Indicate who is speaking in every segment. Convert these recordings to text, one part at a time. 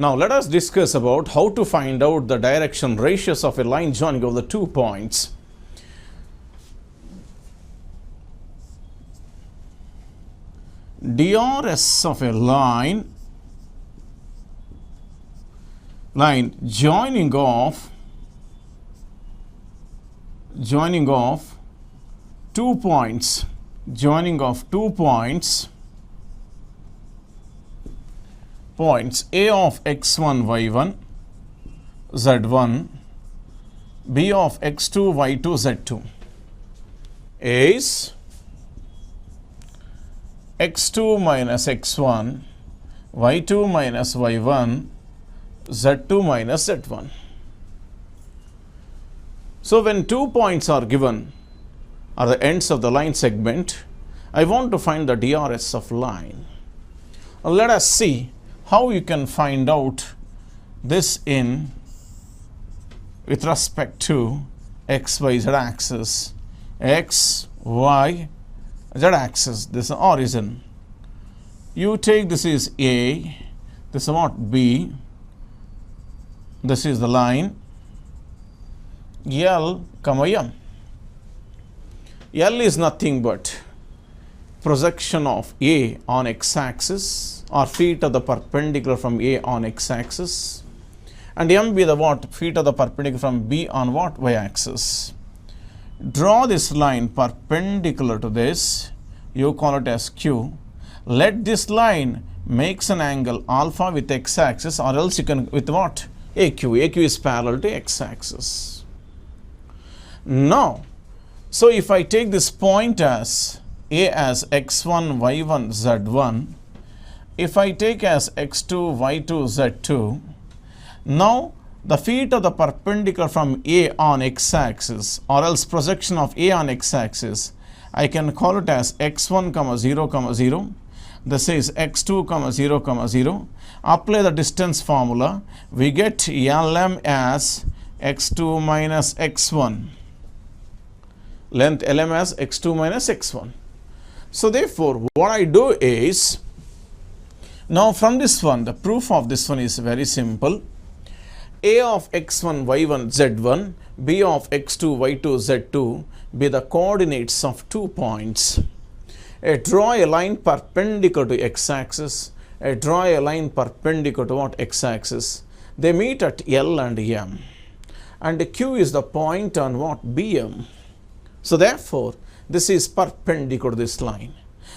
Speaker 1: Now let us discuss about how to find out the direction ratios of a line joining of the 2 points. DRS of a line joining of 2 points, points A of x1 y1 z1, B of x2 y2 z2 is x2 minus x1, y2 minus y1, z2 minus z1. So when 2 points are given are the ends of the line segment, I want to find the DRS of line. Let us see how you can find out this with respect to x, y, z axis. X, y, z axis, this is origin. You take this is A, this is what B, this is the line L, M. L is nothing but projection of A on x-axis or feet of the perpendicular from A on x-axis, and M be the what? Feet of the perpendicular from B on what? Y-axis. Draw this line perpendicular to this, you call it as Q. Let this line makes an angle alpha with x-axis, or else you can with what? AQ. AQ is parallel to x-axis. Now, so if I take this point as A as x1, y1, z1, if I take as x2, y2, z2, now the feet of the perpendicular from A on x-axis, or else projection of A on x-axis, I can call it as x1, 0, 0. This is x2, 0, 0. Apply the distance formula. We get LM as x2 minus x1. Length LM as x2 minus x1. So therefore, what I do is, now from this one, the proof of this one is very simple. A of x1, y1, z1, B of x2, y2, z2 be the coordinates of 2 points. Draw a line perpendicular to x-axis. Draw a line perpendicular to what? X-axis. They meet at L and M. And Q is the point on what? BM. So therefore, this is perpendicular to this line.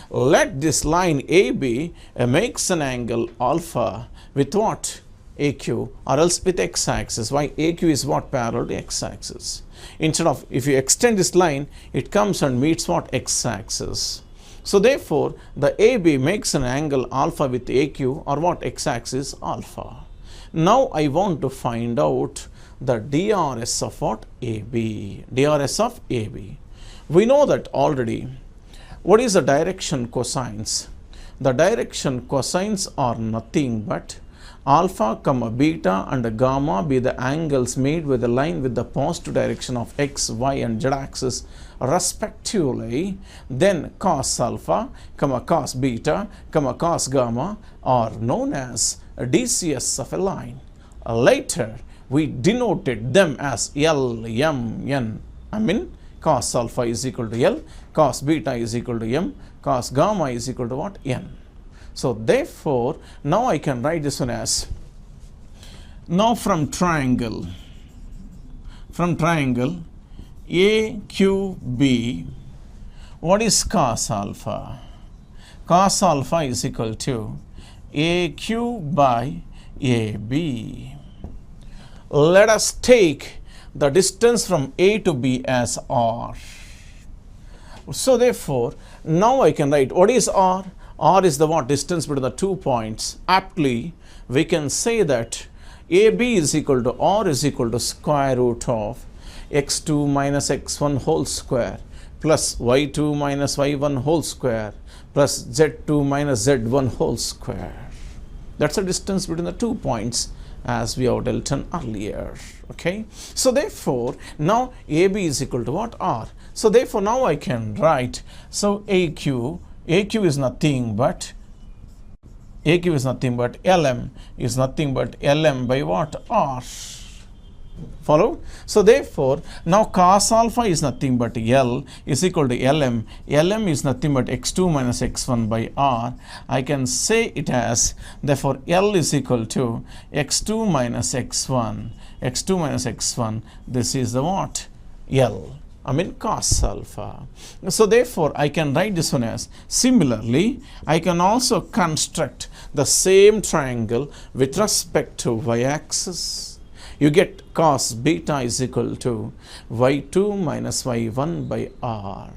Speaker 1: Let this line AB makes an angle alpha with what? AQ, or else with x-axis. Why? AQ is what? Parallel to x-axis. Instead of, if you extend this line, it comes and meets what? X-axis. So therefore, the AB makes an angle alpha with AQ, or what? X-axis alpha. Now I want to find out the DRS of what? AB. DRS of AB. We know that already. What is the direction cosines? The direction cosines are nothing but alpha, beta and gamma be the angles made with the line with the positive direction of x, y and z axis respectively. Then cos alpha, cos beta, cos gamma are known as DCS of a line. Later, we denoted them as L, M, N. I mean, cos alpha is equal to L, cos beta is equal to M, cos gamma is equal to what? N. So therefore, now I can write this one as, now from triangle AQB, what is cos alpha? Cos alpha is equal to AQ by AB. Let us take the distance from A to B as R. So therefore, now I can write, what is R? R is the what? Distance between the 2 points. Aptly, we can say that AB is equal to R is equal to square root of x2 minus x1 whole square plus y2 minus y1 whole square plus z2 minus z1 whole square. That's the distance between the 2 points as we have dealt on earlier. Okay. So therefore, now AB is equal to what? R. So therefore, now I can write, so AQ is nothing but A cube is nothing but Lm is nothing but Lm by what? R. Follow? So therefore, now cos alpha is nothing but L is equal to Lm. Lm is nothing but x2 minus x1 by R. I can say it as, therefore, L is equal to x2 minus x1. x2 minus x1, this is the what? L. I mean cos alpha. So therefore, I can write this one as, similarly, I can also construct the same triangle with respect to y-axis. You get cos beta is equal to y2 minus y1 by R.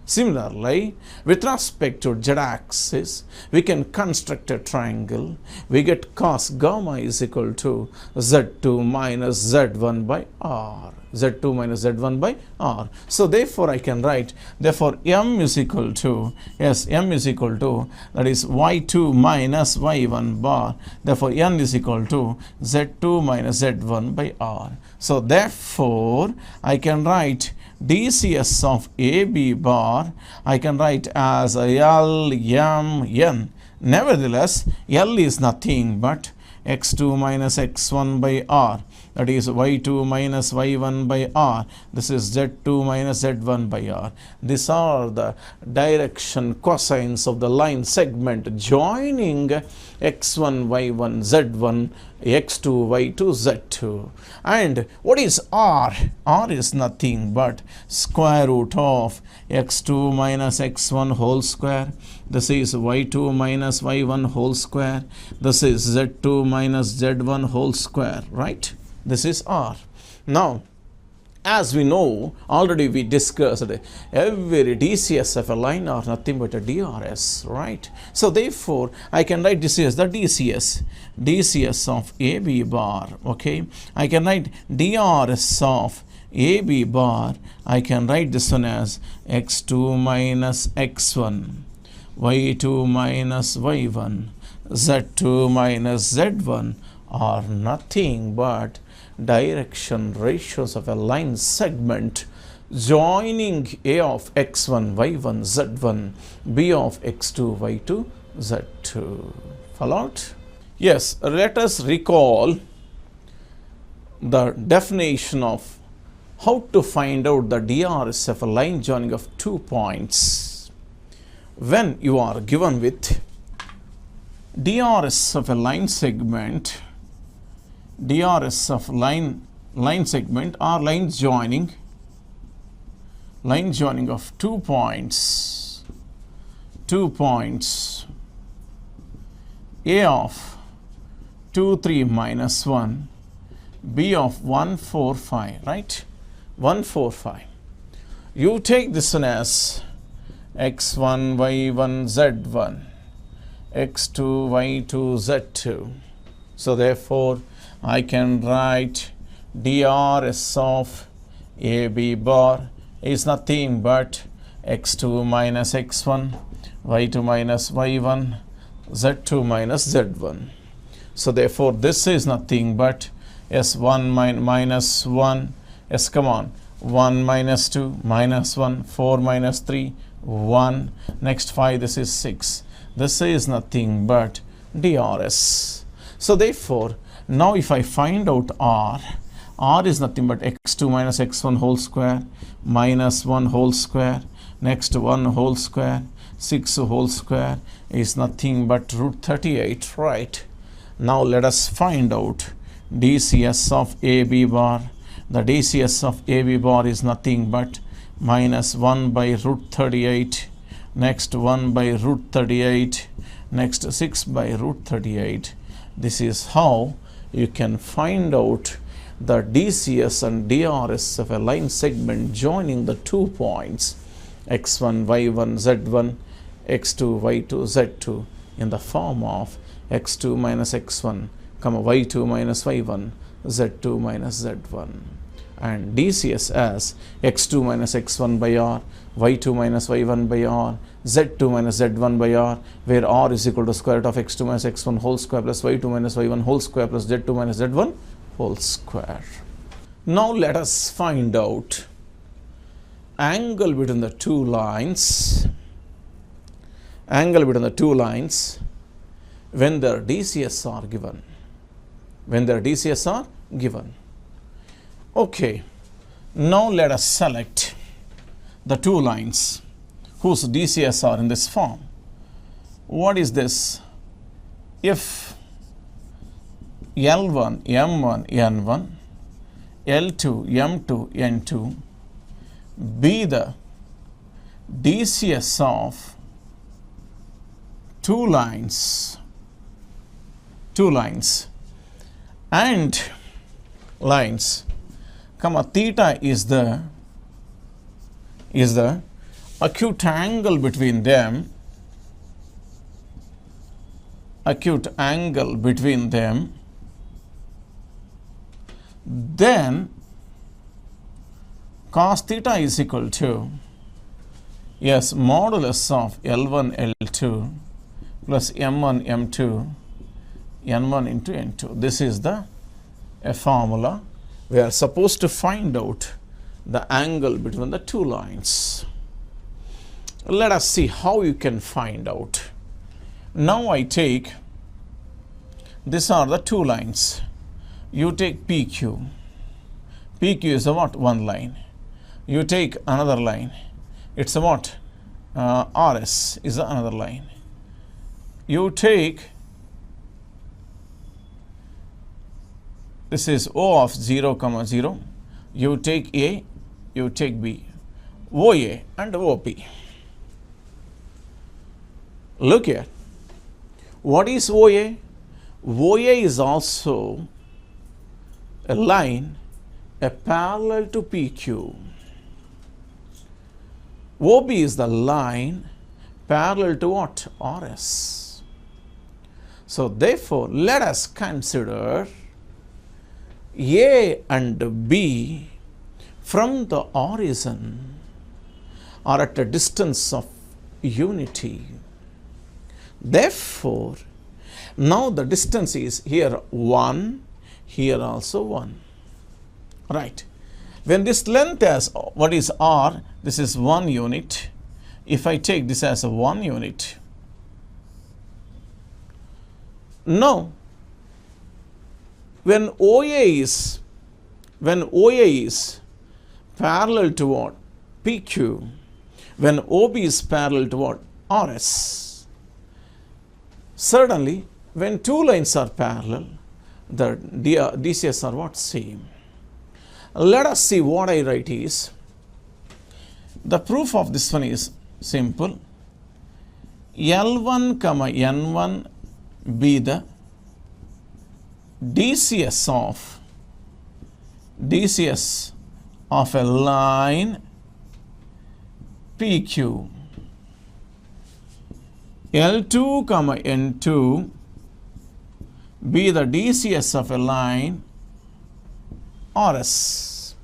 Speaker 1: Similarly, with respect to z-axis, we can construct a triangle. We get cos gamma is equal to z2 minus z1 by R. z2 minus z1 by R. So therefore, I can write, therefore, m is equal to, yes, m is equal to, that is y2 minus y1 bar. Therefore, n is equal to z2 minus z1 by R. So therefore, I can write DCS of AB bar, I can write as L, M, N. Nevertheless, L is nothing but x2 minus x1 by R. That is y2 minus y1 by R. This is z2 minus z1 by R. These are the direction cosines of the line segment joining x1, y1, z1, x2, y2, z2. And what is R? R is nothing but square root of x2 minus x1 whole square. This is y2 minus y1 whole square. This is z2 minus z1 whole square, right? This is R. Now, as we know, already we discussed every DCS of a line are nothing but a DRS, right? So therefore, I can write this as the DCS of AB bar, okay? I can write DRS of AB bar, I can write this one as x2 minus x1, y2 minus y1, z2 minus z1 are nothing but direction ratios of a line segment joining A of x1, y1, z1, B of x2, y2, z2. Followed? Yes, let us recall the definition of how to find out the DRS of a line joining of 2 points. When you are given with DRS of a line segment, DRS of line segment or line joining of 2 points, A of 2, 3 minus 1, B of 1, 4, 5, right? 1, 4, 5. You take this one as x1, y1, z1, x2, y2, z2. So therefore, I can write DRS of AB bar is nothing but x2 minus x1, y2 minus y1, z2 minus z1. So therefore, this is nothing but s1 minus 1, yes, come on, 1 minus 2, minus 1, 4 minus 3, 1, next 5, this is 6. This is nothing but DRS. So therefore, now if I find out R is nothing but x2 minus x1 whole square, minus 1 whole square, next 1 whole square, 6 whole square is nothing but root 38, right? Now let us find out DCS of AB bar. The DCS of AB bar is nothing but minus 1 by root 38, next 1 by root 38, next 6 by root 38. This is how you can find out the DCS and DRS of a line segment joining the 2 points x1, y1, z1, x2, y2, z2 in the form of x2 minus x1, y2 minus y1, z2 minus z1. And DCS as x2 minus x1 by R, y2 minus y1 by R, z2 minus z1 by R, where R is equal to square root of x2 minus x1 whole square plus y2 minus y1 whole square plus z2 minus z1 whole square. Now let us find out angle between the two lines. Angle between the two lines when their DCS are given. When their DCS are given. Okay, now let us select the two lines whose DCS are in this form. What is this? If L1, M1, N1, L2, M2, N2 be the DCS of two lines and lines, comma, theta is the acute angle between them, then cos theta is equal to, yes, modulus of L1, L2 plus M1, M2, N1 into N2. This is a formula. We are supposed to find out the angle between the two lines. Let us see how you can find out. Now I take, these are the two lines. You take PQ. PQ is a what? One line. You take another line. It's a what? RS is another line. You take, this is O of 0, 0. You take A, you take B. OA and OP. Look here. What is OA? OA is also a line, a parallel to PQ. OB is the line parallel to what? RS. So therefore, let us consider A and B from the origin are at a distance of unity. Therefore, now the distance is here 1, here also 1. Right. When this length as what is R, this is 1 unit. If I take this as a 1 unit, now when OA is parallel to what? PQ, when OB is parallel to what? RS. Certainly, when two lines are parallel, the DCS are what? Same. Let us see what I write is, the proof of this one is simple. L1, N1 be the DCS of a line PQ. L2, N2 be the DCS of a line RS.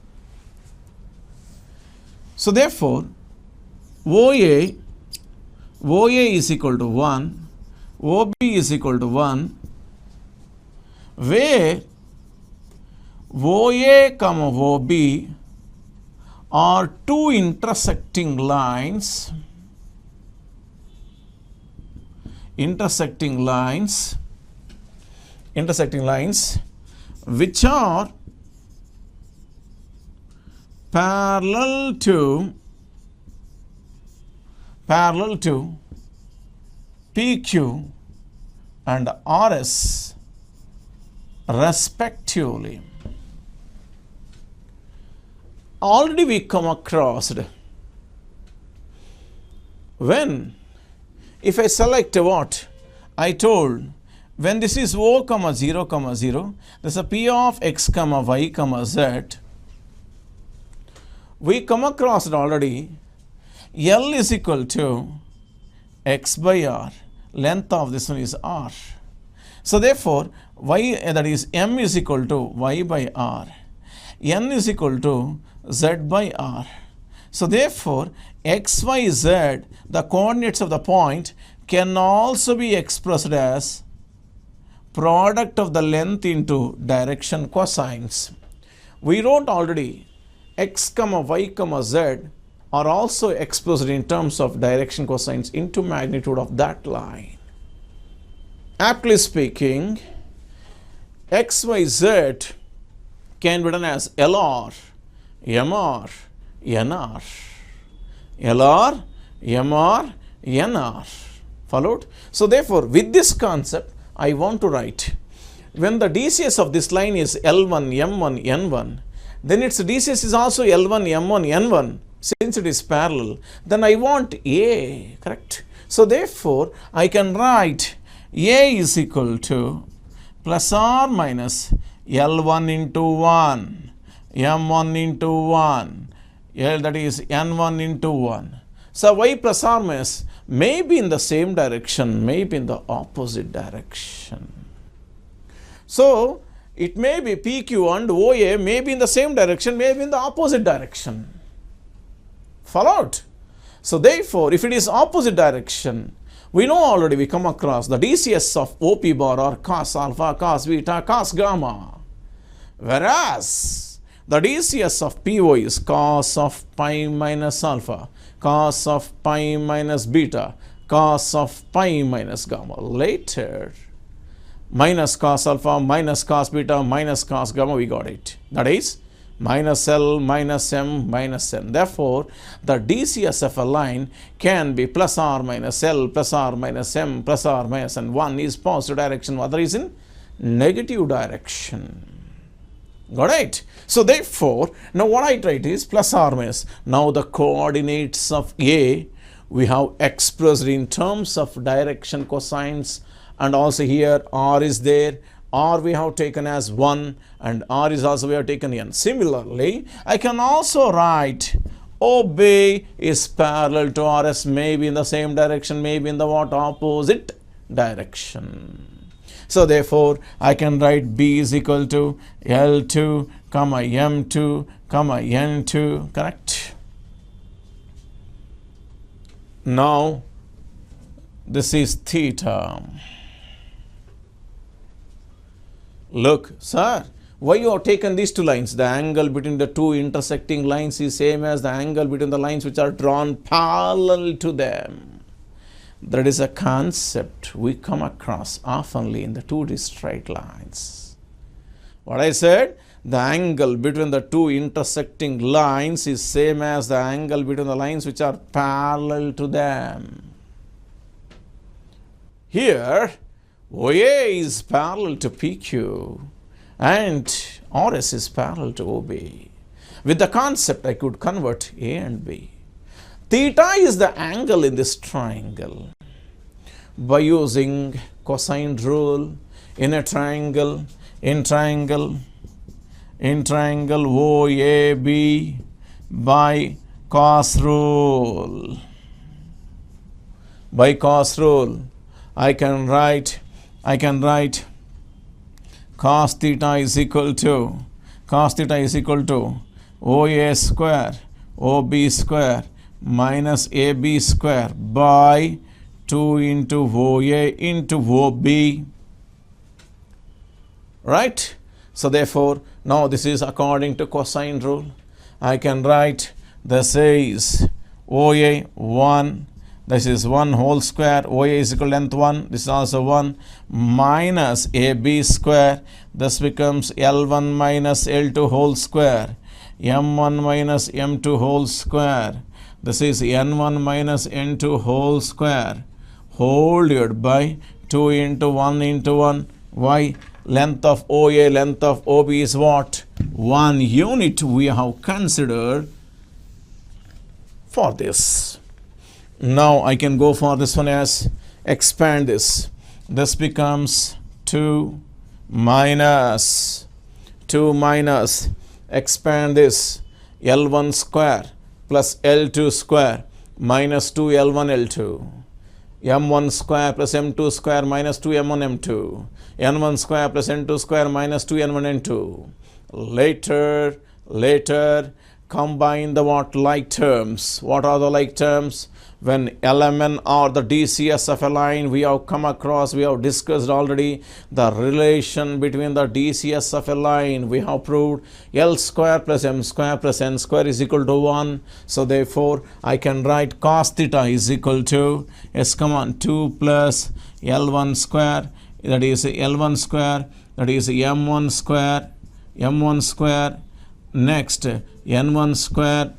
Speaker 1: So therefore, OA is equal to 1, OB is equal to 1, where OA, OB are two intersecting lines which are parallel to PQ and RS respectively. Already we come across when, if I select what I told, when this is O, 0, 0, there's a P of X, Y, Z. We come across it already. L is equal to X by R. Length of this one is R. So therefore, Y, that is M is equal to Y by R. N is equal to Z by R. So therefore, X, Y, Z, the coordinates of the point, can also be expressed as product of the length into direction cosines. We wrote already X, Y, Z are also expressed in terms of direction cosines into magnitude of that line. Aptly speaking, XYZ can be written as LR, MR, NR. LR, MR, NR. Followed? So therefore, with this concept, I want to write, when the DCS of this line is L1, M1, N1, then its DCS is also L1, M1, N1. Since it is parallel, then I want A, correct? So therefore, I can write A is equal to plus or minus L1 into 1, M1 into 1, that is N1 into 1. So why plus or minus? Maybe in the same direction, maybe in the opposite direction. So it may be PQ and OA may be in the same direction, maybe in the opposite direction. Followed? So therefore, if it is opposite direction, we know already, we come across the DCS of OP bar or cos alpha, cos beta, cos gamma. Whereas the DCS of PO is cos of pi minus alpha, cos of pi minus beta, cos of pi minus gamma. Later, minus cos alpha, minus cos beta, minus cos gamma, we got it. That is minus L, minus M, minus N. Therefore, the DCS of a line can be plus or minus L, plus or minus M, plus or minus N. One is positive direction, other is in negative direction. Got it? So therefore, now what I write is plus or minus. Now the coordinates of A we have expressed in terms of direction cosines, and also here R is there. R we have taken as 1 and R is also we have taken N. Similarly, I can also write OB is parallel to RS, maybe in the same direction, maybe in the what? Opposite direction. So therefore, I can write B is equal to L2, comma M2, comma N2, correct? Now, this is theta. Look, sir, why you have taken these two lines? The angle between the two intersecting lines is same as the angle between the lines which are drawn parallel to them. That is a concept we come across oftenly in the 2D straight lines. What I said? The angle between the two intersecting lines is same as the angle between the lines which are parallel to them. Here, OA is parallel to PQ and RS is parallel to OB. With the concept, I could convert A and B. Theta is the angle in this triangle. By using cosine rule in a triangle, in triangle OAB by cos rule. By cos rule, I can write cos theta is equal to OA square OB square minus AB square by 2 into OA into OB. Right? So therefore, now this is according to cosine rule. I can write this is OA 1. This is 1 whole square, OA is equal to length 1, this is also 1, minus AB square, this becomes L1 minus L2 whole square, M1 minus M2 whole square, this is N1 minus N2 whole square, whole divided by 2 into 1 into 1, why? Length of OA, length of OB is what? 1 unit we have considered for this. Now I can go for this one as expand this. This becomes 2 minus expand this L1 square plus L2 square minus 2 L1 L2. M1 square plus M2 square minus 2 M1 M2. N1 square plus N2 square minus 2 N1 N2. Later combine the what? Like terms. What are the like terms? When LMN or the DCS of a line, we have come across, we have discussed already the relation between the DCS of a line. We have proved L square plus M square plus N square is equal to 1. So therefore, I can write cos theta is equal to, yes, come on, 2 plus L1 square that is L1 square, that is M1 square, M1 square, next N1 square,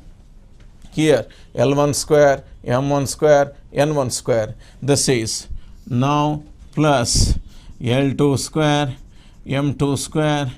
Speaker 1: here L1 square, M1 square, N1 square. This is now plus L2 square, M2 square,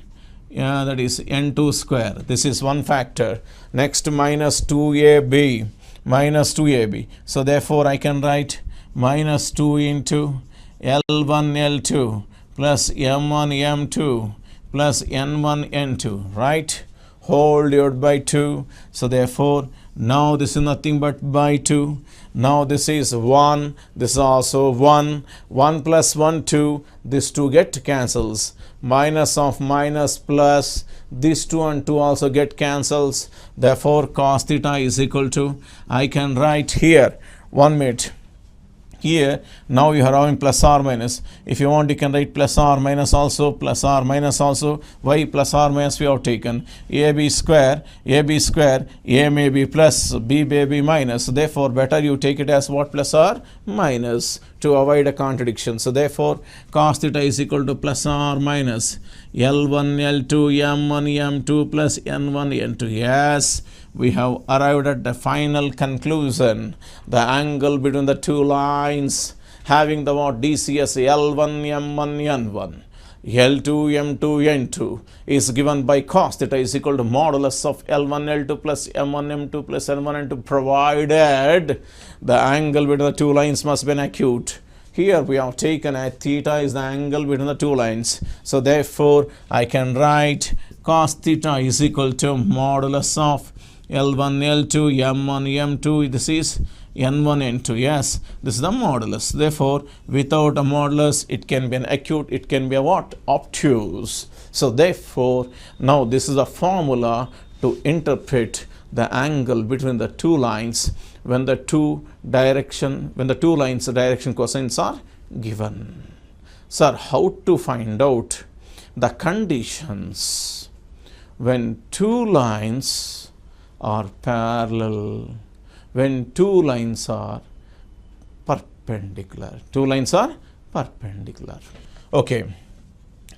Speaker 1: that is N2 square. This is one factor. Next minus 2AB, minus 2AB. So therefore I can write minus 2 into L1 L2 plus M1 M2 plus N1 N2, right? Whole divided by 2. So therefore now this is nothing but by 2. Now this is 1, this is also 1, 1 plus 1, 2, this 2 get cancels, minus of minus plus, this 2 and 2 also get cancels, therefore cos theta is equal to, I can write here, 1 minute, here now you are having plus or minus. If you want you can write plus or minus also, plus or minus also. Why plus or minus we have taken? AB square, A may be plus, B may be minus. So therefore better you take it as what? Plus or minus, to avoid a contradiction. So therefore cos theta is equal to plus or minus L1 L2 M1 M2 plus N1 N2. Yes, we have arrived at the final conclusion. The angle between the two lines having the what? DCS L1 M1 N1 L2 M2 N2 is given by cos theta is equal to modulus of L1 L2 plus M1 M2 plus N1 N2, provided the angle between the two lines must be acute. Here we have taken a theta is the angle between the two lines. So therefore I can write cos theta is equal to modulus of L1 L2 M1 M2. This is N1 N2. Yes, this is the modulus. Therefore without a modulus it can be an acute, it can be a what? Obtuse. So therefore now this is a formula to interpret the angle between the two lines when the two lines direction cosines are given. Sir, how to find out the conditions when two lines are parallel, when two lines are perpendicular? Two lines are perpendicular. Okay.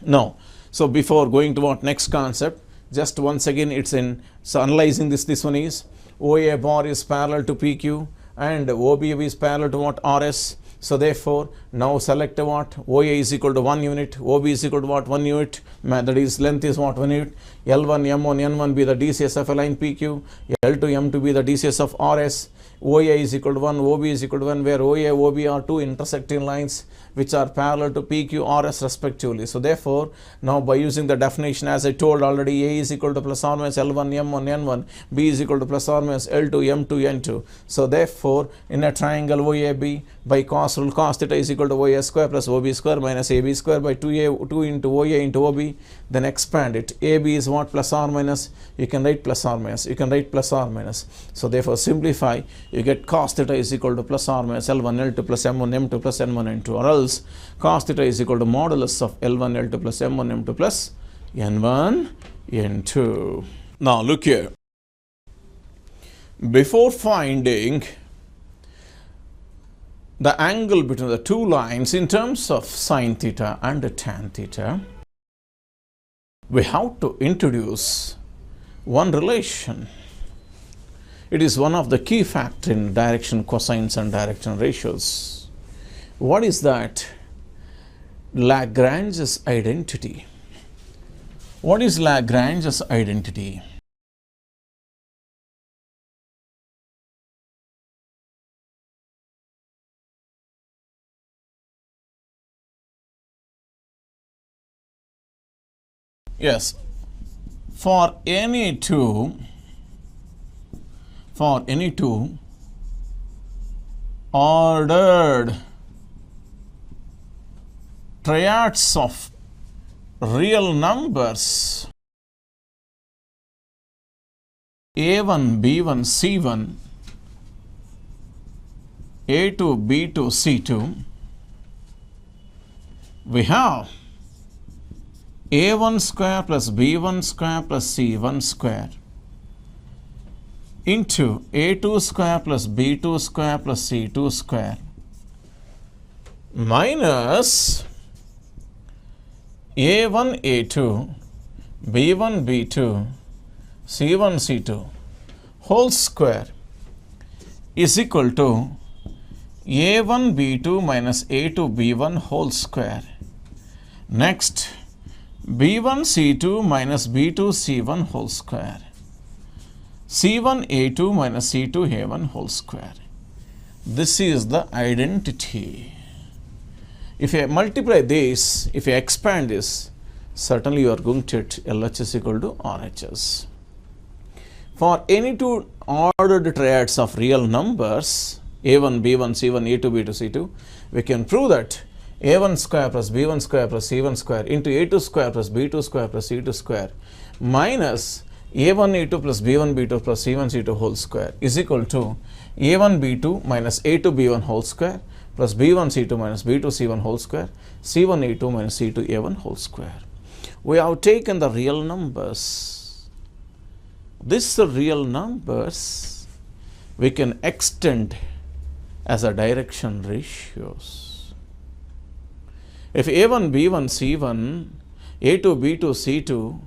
Speaker 1: Now, so before going to what next concept, just once again so analyzing this one is OA bar is parallel to PQ and OB is parallel to what? RS. So therefore now select what? OA is equal to 1 unit, OB is equal to what? 1 unit, that is length is what? 1 unit. L1 M1 N1 be the DCS of a line PQ, L2 M2 be the DCS of RS. OA is equal to 1, OB is equal to 1, where OA, OB are two intersecting lines which are parallel to PQ, RS respectively. So therefore, now by using the definition as I told already, A is equal to plus or minus L1 M1 N1, B is equal to plus or minus L2 M2 N2. So therefore, in a triangle OAB, by cos rule, cos theta is equal to OA square plus OB square minus AB square by 2 into OA into OB. Then expand it. AB is what? Plus or minus. You can write plus or minus. You can write plus or minus. So therefore, simplify. You get cos theta is equal to plus or minus L1 L2 plus M1 M2 plus N1 N2, or else cos theta is equal to modulus of L1 L2 plus M1 M2 plus N1 N2. Now look here. Before finding the angle between the two lines in terms of sin theta and tan theta, we have to introduce one relation. It is one of the key factors in direction cosines and direction ratios. What is that? Lagrange's identity. What is Lagrange's identity? Yes, for any two ordered triads of real numbers A1, B1, C1, A2, B2, C2, we have A1 square plus B1 square plus C1 square into A2 square plus B2 square plus C2 square minus A1 A2 B1 B2 C1 C2 whole square is equal to A1 B2 minus A2 B1 whole square. Next, B1 C2 minus B2 C1 whole square. C1 A2 minus C2 A1 whole square. This is the identity. If I multiply this, if I expand this, certainly you are going to get LHS equal to RHS. For any two ordered triads of real numbers, A1, B1, C1, A2, B2, C2, we can prove that A1 square plus B1 square plus C1 square into A2 square plus B2 square plus C2 square minus A1 A2 plus B1 B2 plus C1 C2 whole square is equal to A1 B2 minus A2 B1 whole square plus B1 C2 minus B2 C1 whole square, C1 A2 minus C2 A1 whole square. We have taken the real numbers. These real numbers we can extend as a direction ratios. If A1 B1 C1 A2 B2 C2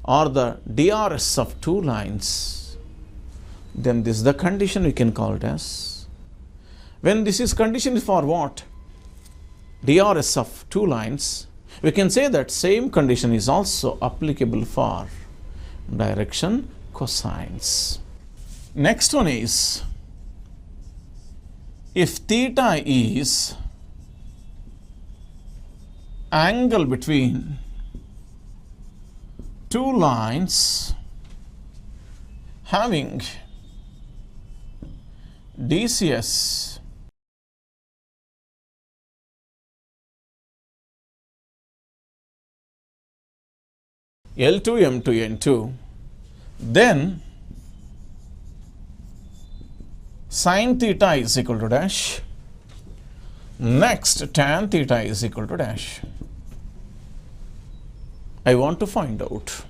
Speaker 1: are the DRS of two lines, then this is the condition we can call it as. When this is condition for what? DRS of two lines, we can say that same condition is also applicable for direction cosines. Next one is, if theta is angle between two lines having DCS L2 M2 N2, then sin theta is equal to dash. Next, tan theta is equal to dash. I want to find out.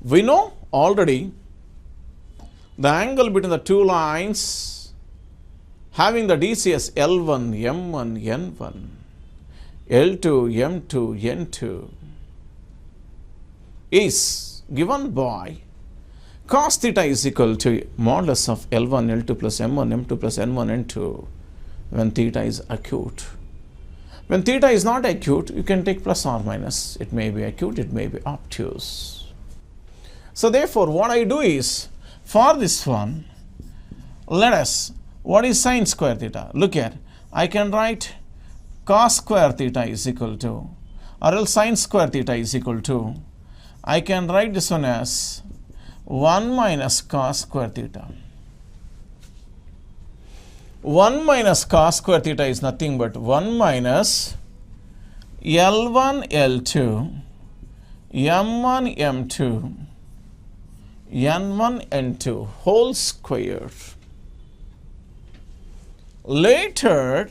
Speaker 1: We know already the angle between the two lines having the DCS L1 M1 N1 L2 M2 N2 is given by cos theta is equal to modulus of L1 L2 plus M1 M2 plus N1 N2 when theta is acute. When theta is not acute, you can take plus or minus. It may be acute, it may be obtuse. So therefore, what I do is, for this one, let us, what is sin square theta? Look here, I can write cos square theta is equal to, or else sin square theta is equal to, I can write this one as 1 minus cos square theta. 1 minus cos square theta is nothing but 1 minus L1 L2 M1 M2 N1 N2 whole square. Later,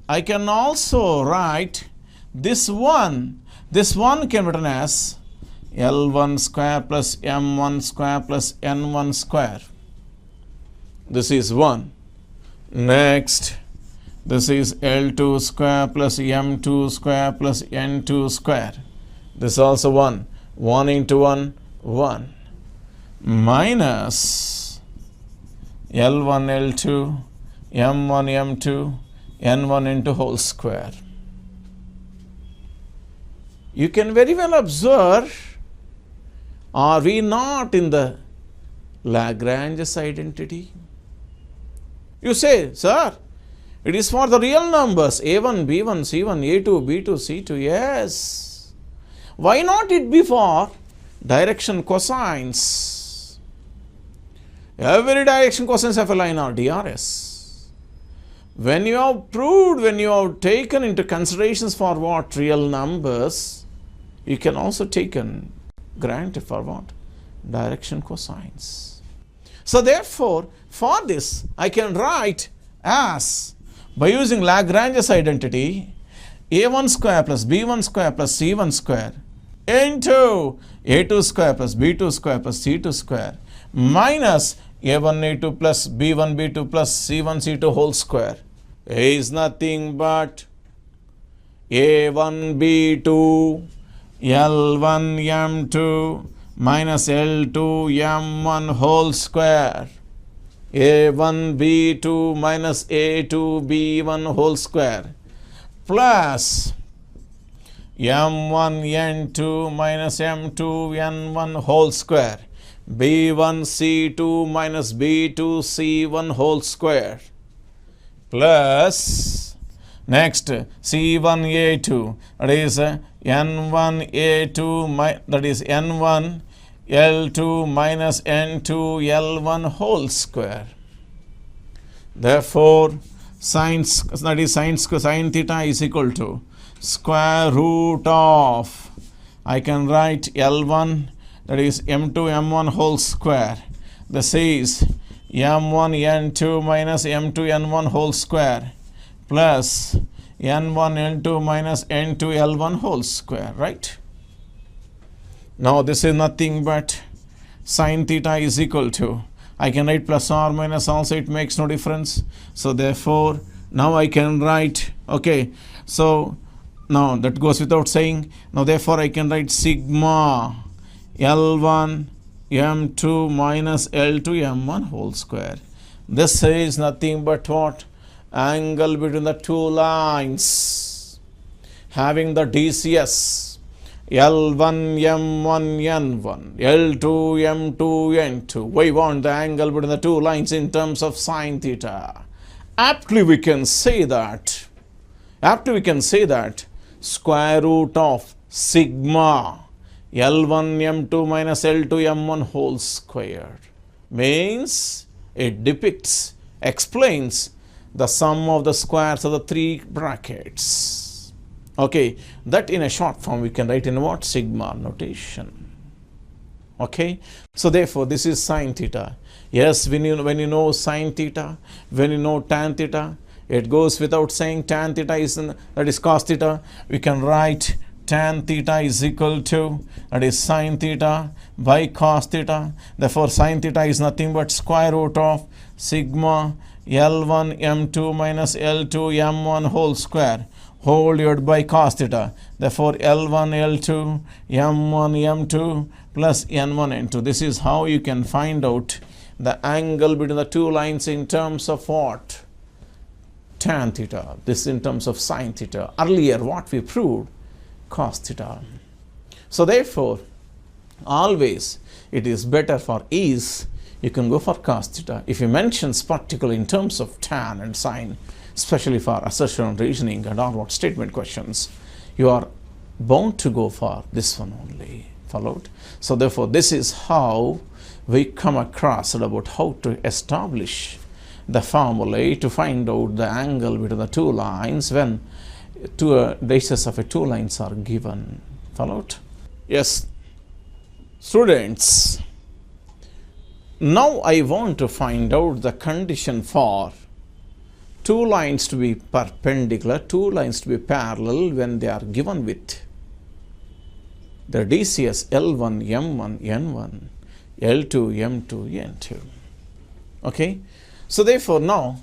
Speaker 1: I can also write this one can be written as L1 square plus M1 square plus N1 square. This is 1. Next, this is L2 square plus M2 square plus N2 square. This is also 1. 1 into 1, 1. Minus L1 L2 M1 M2 N1 into whole square. You can very well observe, are we not in the Lagrange's identity? You say, sir, it is for the real numbers A1, B1, C1, A2, B2, C2. Yes. Why not it be for direction cosines? Every direction cosines of a line are DRS. When you have proved, when you have taken into considerations for what? Real numbers, you can also take an granted for what? Direction cosines. So therefore, for this, I can write as, by using Lagrange's identity, A1 square plus B1 square plus C1 square into A2 square plus B2 square plus C2 square minus A1 A2 plus B1 B2 plus C1 C2 whole square is nothing but A1 B2 L1 M2 minus L2 M1 whole square. A1 B2 minus A2 B1 whole square plus M1 N2 minus M2 N1 whole square, B1 C2 minus B2 C1 whole square plus next C1 A2, that is N1 A2 that is N1 L2 minus N2 L1 whole square. Therefore sin theta is equal to square root of, I can write L1, that is M2 M1 whole square. This is M1 N2 minus M2 N1 whole square plus N1 N2 minus N2 L1 whole square, right? Now this is nothing but sin theta is equal to, I can write plus or minus also, it makes no difference. So therefore now I can write, okay, so now that goes without saying. Now therefore I can write sigma L1 M2 minus L2 M1 whole square. This is nothing but what? Angle between the two lines having the DCS L1 M1 N1 L2 M2 N2. We want the angle between the two lines in terms of sin theta. Aptly we can say that square root of sigma L1 M2 minus L2 M1 whole square means it depicts, explains the sum of the squares of the three brackets. Okay, that in a short form we can write in what? Sigma notation. Okay, so therefore this is sin theta. Yes, when you know sin theta, when you know tan theta, it goes without saying tan theta is, that is cos theta. We can write tan theta is equal to, that is sin theta by cos theta. Therefore sin theta is nothing but square root of sigma L1 M2 minus L2 M1 whole square whole divided by cos theta. Therefore L1 L2 M1 M2 plus N1 N2. This is how you can find out the angle between the two lines in terms of what? Tan theta. This is in terms of sin theta. Earlier what we proved? Cos theta. So therefore always it is better for ease, you can go for cos theta. If you mention particularly in terms of tan and sin, especially for assertion, reasoning and onward statement questions, you are bound to go for this one only. Followed? So therefore this is how we come across about how to establish the formulae to find out the angle between the two lines when two bases of two lines are given. Followed? Yes, students, now I want to find out the condition for two lines to be perpendicular, two lines to be parallel when they are given with the DCS L1 M1 N1 L2 M2 N2. Okay, so therefore now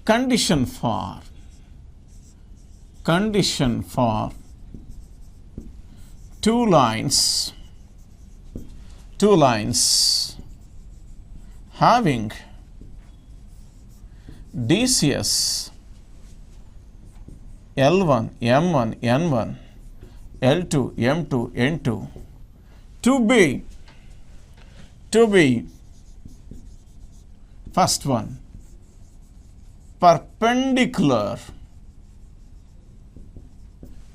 Speaker 1: condition for two lines having DCS L1 M1 N1 L2 M2 N2 to be first one perpendicular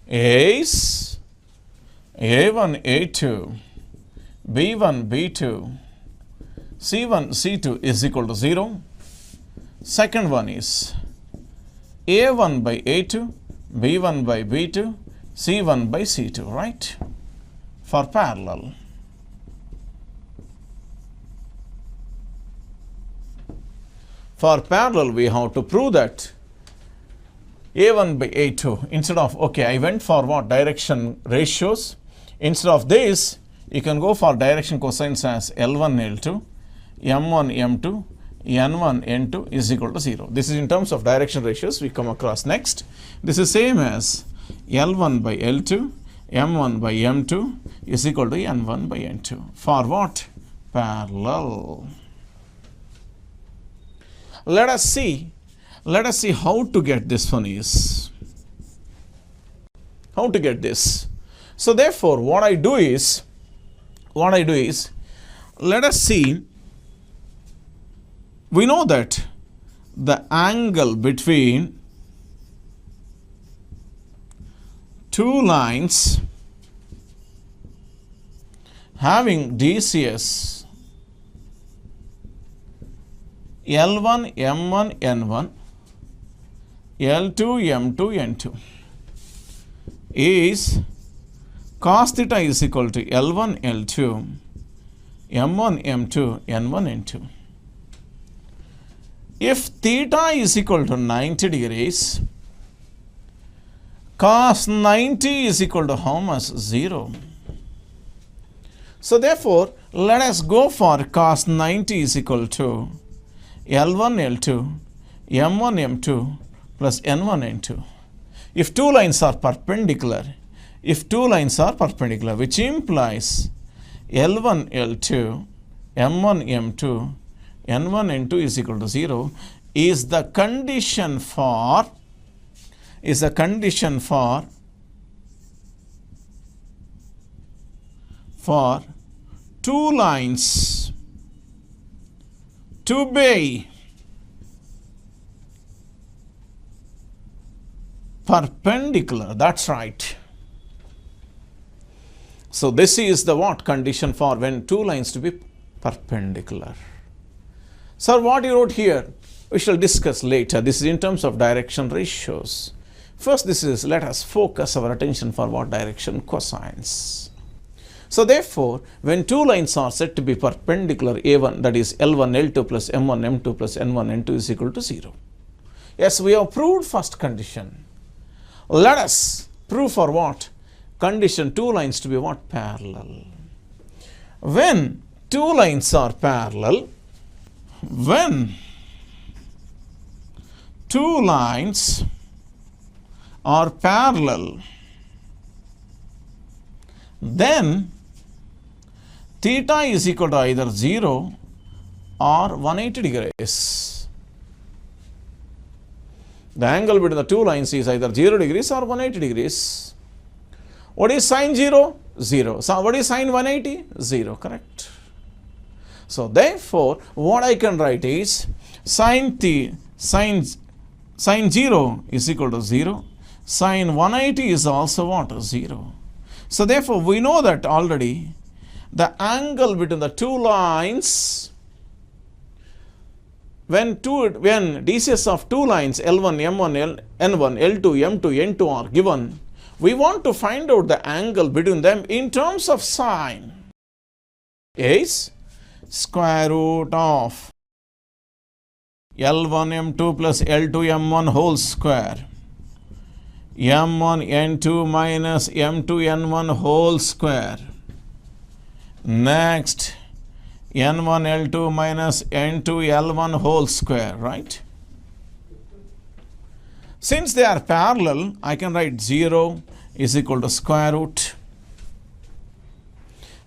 Speaker 1: is A1 A2 B1 B2 C1 C2 is equal to 0. Second one is A1 by A2 B1 by B2 C1 by C2, right? For parallel. For parallel we have to prove that A1 by A2, instead of, okay, I went for what? Direction ratios. Instead of this, you can go for direction cosines as L1 L2 M1 M2 N1 N2 is equal to 0. This is in terms of direction ratios we come across. Next, this is same as L1 by L2, M1 by M2 is equal to N1 by N2. For what? Parallel. Let us see how to get this one is. How to get this? So therefore, what I do is, let us see, we know that the angle between two lines having DCS L1, M1, N1, L2, M2, N2 is cos theta is equal to L1, L2, M1, M2, N1, N2. If theta is equal to 90 degrees, cos 90 is equal to how much? 0. So therefore, let us go for cos 90 is equal to L1, L2, M1, M2 plus N1, N2. If two lines are perpendicular, which implies L1, L2, M1, M2, N1, N2 is equal to 0, is the condition for two lines to be perpendicular. That's right. So this is the what condition for when two lines to be perpendicular. Sir, what you wrote here, we shall discuss later. This is in terms of direction ratios. First, let us focus our attention for what? Direction cosines. So therefore, when two lines are said to be perpendicular, A1, that is L1, L2 plus M1, M2 plus N1, N2 is equal to 0. Yes, we have proved first condition. Let us prove for what? Condition two lines to be what? Parallel. When two lines are parallel, then theta is equal to either 0 or 180 degrees. The angle between the two lines is either 0 degrees or 180 degrees. What is sine 0? 0. So what is sine 180? 0, correct. So therefore, what I can write is sine 0 is equal to 0. Sine 180 is also what? 0. So therefore, we know that already the angle between the two lines, when DCS of two lines L1, M1, N1, L2, M2, N2 are given, we want to find out the angle between them in terms of sine is square root of L1, M2 plus L2, M1 whole square, M1, N2 minus M2, N1 whole square. Next, N1, L2 minus N2, L1 whole square, right? Since they are parallel, I can write 0 is equal to square root.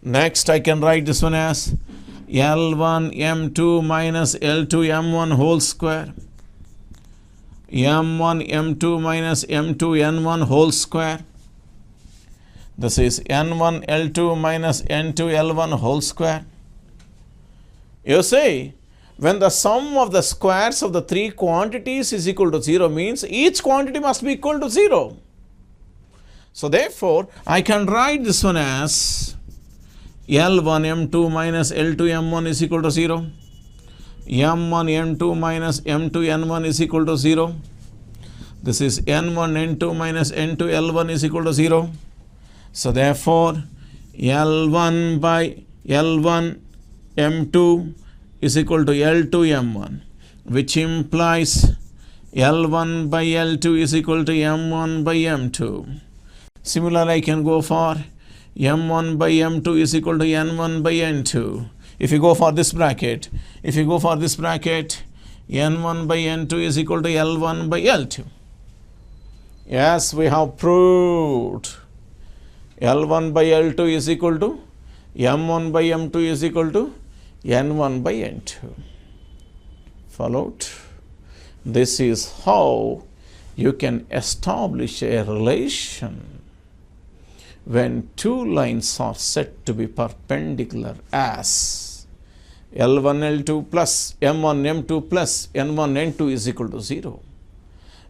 Speaker 1: Next, I can write this one as L1, M2 minus L2, M1 whole square. M1, M2 minus M2, N1 whole square. This is N1, L2 minus N2, L1 whole square. You see, when the sum of the squares of the three quantities is equal to 0 means each quantity must be equal to 0. So therefore, I can write this one as L1, M2 minus L2, M1 is equal to 0. M1, M2 minus M2, N1 is equal to 0. This is N1, N2 minus N2, L1 is equal to 0. So therefore, L1 by L1, M2 is equal to L2, M1, which implies L1 by L2 is equal to M1 by M2. Similarly, I can go for M1 by M2 is equal to N1 by N2. If you go for this bracket, N1 by N2 is equal to L1 by L2. Yes, we have proved L1 by L2 is equal to M1 by M2 is equal to N1 by N2. Followed? This is how you can establish a relation when two lines are said to be perpendicular as L1 L2 plus M1 M2 plus N1 N2 is equal to 0.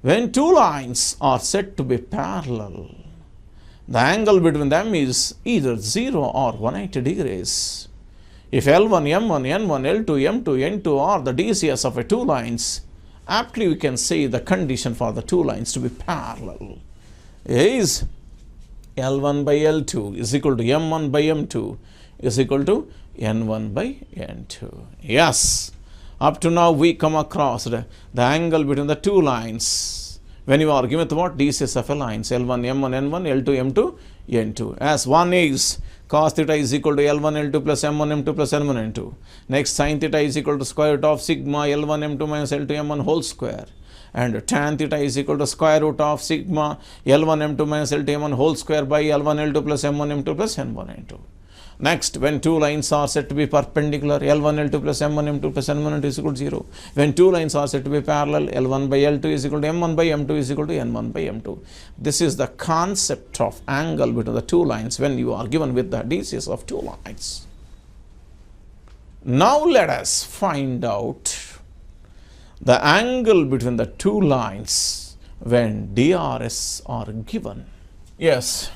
Speaker 1: When two lines are said to be parallel, the angle between them is either 0 or 180 degrees. If L1, M1, N1, L2, M2, N2 are the DCS of two lines, aptly we can say the condition for the two lines to be parallel is L1 by L2 is equal to M1 by M2 is equal to N1 by N2. Yes, up to now we come across the angle between the two lines when you are given with what? DCS of a lines L1, M1, N1, L2, M2, N2. As one is cos theta is equal to L1, L2 plus M1, M2 plus N1, N2. Next, sin theta is equal to square root of sigma L1, M2 minus L2, M1 whole square. And tan theta is equal to square root of sigma L1, M2 minus L2, M1 whole square by L1, L2 plus M1, M2 plus N1, N2. Next, when two lines are said to be perpendicular, L1, L2 plus M1, M2 plus N1, N2 is equal to 0. When two lines are said to be parallel, L1 by L2 is equal to M1 by M2 is equal to N1 by M2. This is the concept of angle between the two lines when you are given with the DCS of two lines. Now let us find out the angle between the two lines when DRS are given. Yes.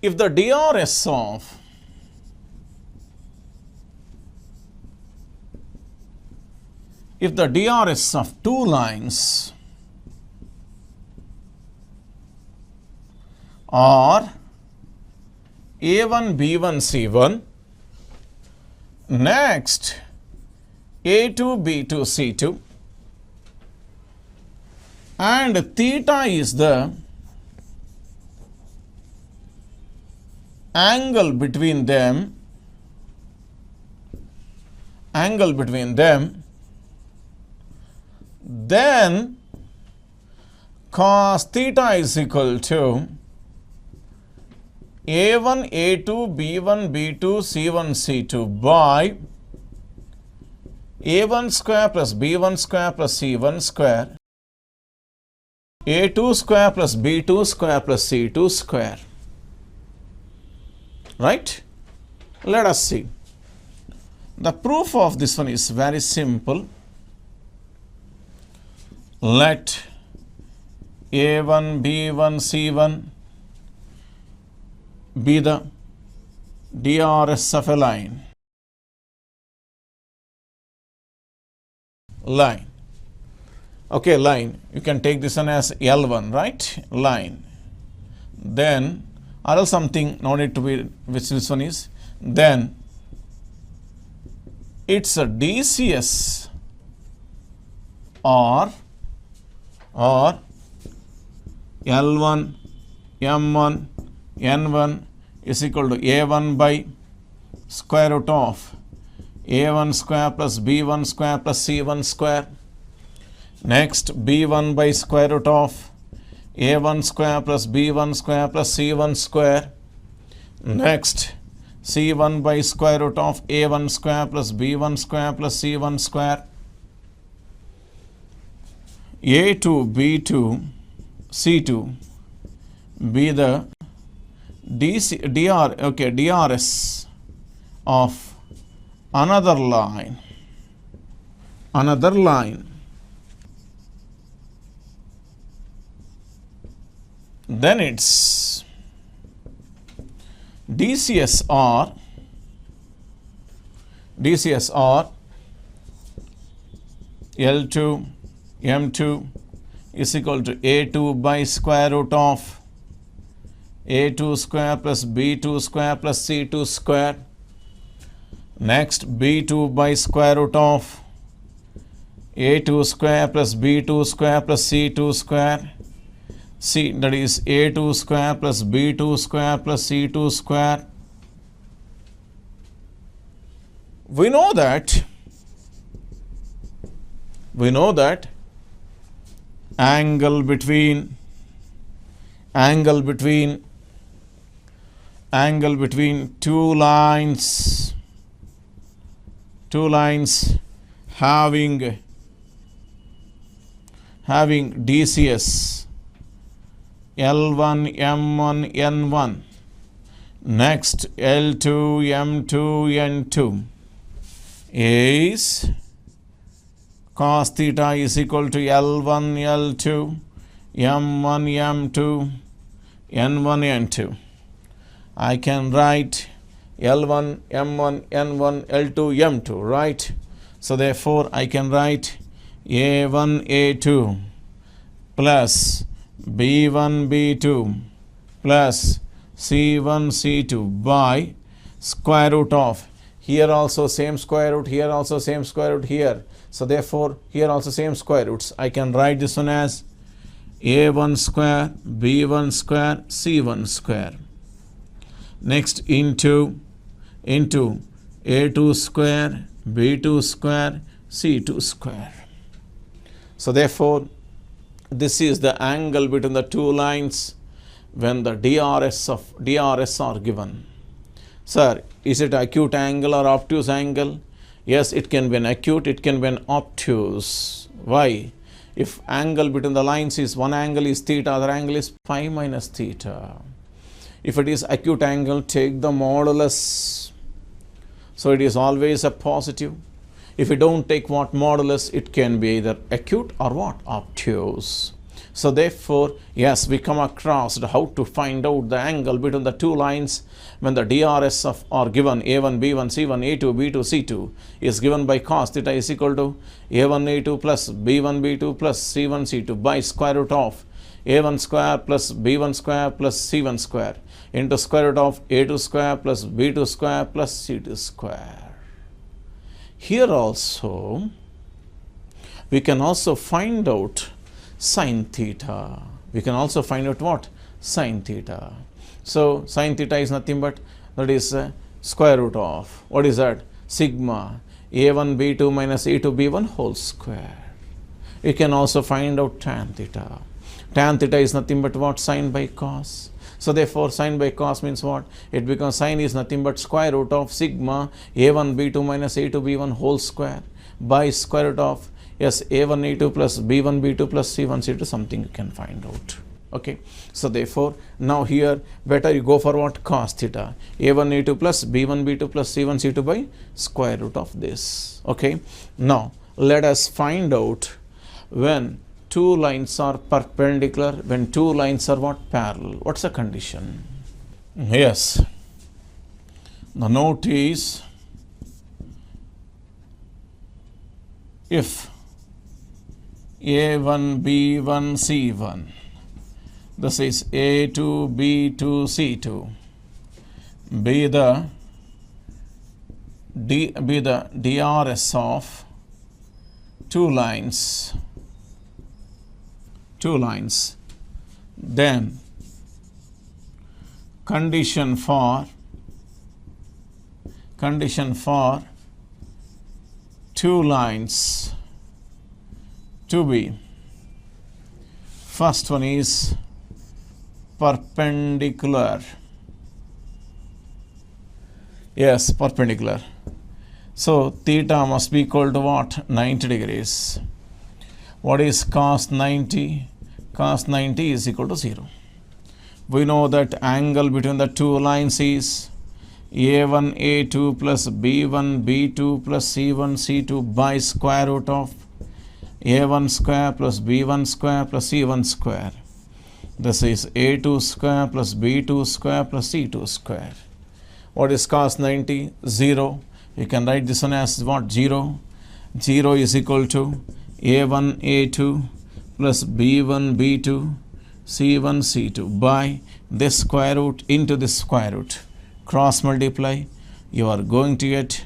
Speaker 1: If the DRS of two lines are A1, B1, C1, next A2, B2, C2, and theta is the angle between them, then cos theta is equal to A1, A2, B1, B2, C1, C2 by A1 square plus B1 square plus C1 square, A2 square plus B2 square plus C2 square. Right? Let us see. The proof of this one is very simple. Let A1, B1, C1 be the DRS of a line. Okay, line. You can take this one as L1, right? Line. Then, or else something, no need to be, which this one is. Then, it's a DCS or L1, M1, N1 is equal to A1 by square root of A1 square plus B1 square plus C1 square. Next, B1 by square root of A1 square plus B1 square plus C1 square. Next, C1 by square root of A1 square plus B1 square plus C1 square. A2, B2, C2 be the DRS of another line. Then it's DCS or L2, M2 is equal to A2 by square root of A2 square plus B2 square plus C2 square. Next, B2 by square root of A2 square plus B2 square plus C2 square. C, that is A2 square plus B2 square plus C2 square. We know that angle between two lines having DCS L1 M1 N1, next L2 M2 N2 is cos theta is equal to L1 L2 M1 M2 N1 N2. I can write L1 M1 N1 L2 M2, right? So therefore I can write A1 A2 plus B1 B2 plus C1 C2 by square root of, here also same square root, here also same square root here. So therefore here also same square roots. I can write this one as A1 square B1 square C1 square. Next into A2 square B2 square C2 square. So therefore this is the angle between the two lines when the DRS are given. Sir, is it acute angle or obtuse angle? Yes, it can be an acute, it can be an obtuse. Why? If angle between the lines is one angle is theta, other angle is pi minus theta. If it is acute angle, take the modulus. So it is always a positive. If you don't take what modulus, it can be either acute or what? Obtuse. So therefore, yes, we come across how to find out the angle between the two lines when the DRS are given A1, B1, C1, A2, B2, C2 is given by cos theta is equal to A1, A2 plus B1, B2 plus C1, C2 by square root of A1 square plus B1 square plus C1 square into square root of A2 square plus B2 square plus C2 square. Here also, we can also find out sin theta. We can also find out what? Sin theta. So, sin theta is nothing but that is square root of, what is that? Sigma A1 B2 minus A2 B1 whole square. You can also find out tan theta. Tan theta is nothing but what? Sin by cos. So therefore, sin by cos means what? It becomes sin is nothing but square root of sigma A1 B2 minus A2 B1 whole square by square root of, yes, A1 A2 plus B1 B2 plus C1 C2, something you can find out. Okay. So therefore, now here better you go for what? Cos theta. A1 A2 plus B1 B2 plus C1 C2 by square root of this. Okay. Now let us find out when two lines are perpendicular, when two lines are what? Parallel. What's the condition? Yes. The note is if A1 B1 C1, this is A2 B2 C2, be the DRS of two lines, then condition for two lines to be, first one is perpendicular. Yes, perpendicular. So theta must be equal to what? 90 degrees. What is cos 90? Cos 90 is equal to 0. We know that angle between the two lines is A1 A2 plus B1 B2 plus C1 C2 by square root of A1 square plus B1 square plus C1 square. This is A2 square plus B2 square plus C2 square. What is cos 90? 0. You can write this one as what? 0. 0 is equal to A1 A2 plus B1 B2 C1 C2 by this square root into this square root. Cross multiply. You are going to get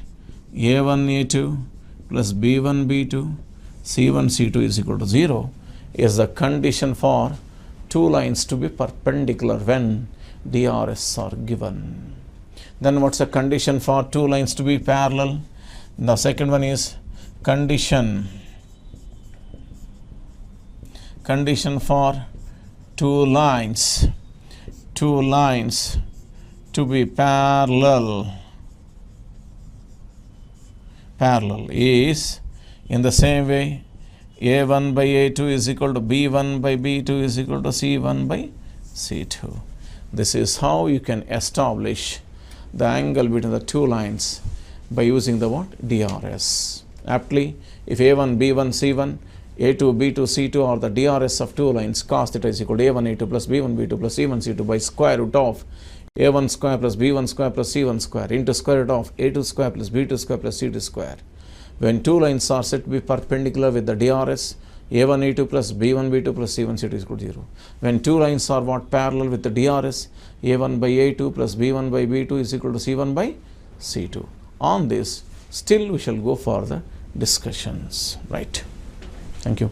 Speaker 1: A1 A2 plus B1 B2 C1 C2 is equal to 0 is the condition for two lines to be perpendicular when DRS are given. Then what's the condition for two lines to be parallel? The second one is condition condition for two lines to be parallel is in the same way A1 by A2 is equal to B1 by B2 is equal to C1 by C2. This is how you can establish the angle between the two lines by using the what? DRS. Aptly, if A1, B1, C1, A2, B2, C2 are the DRS of two lines, cos theta is equal to A1, A2 plus B1, B2 plus C1, C2 by square root of A1 square plus B1 square plus C1 square into square root of A2 square plus B2 square plus C2 square. When two lines are said to be perpendicular with the DRS, A1, A2 plus B1, B2 plus C1, C2 is equal to 0. When two lines are what? Parallel with the DRS, A1 by A2 plus B1 by B2 is equal to C1 by C2. On this, still we shall go for the discussions, right? Thank you.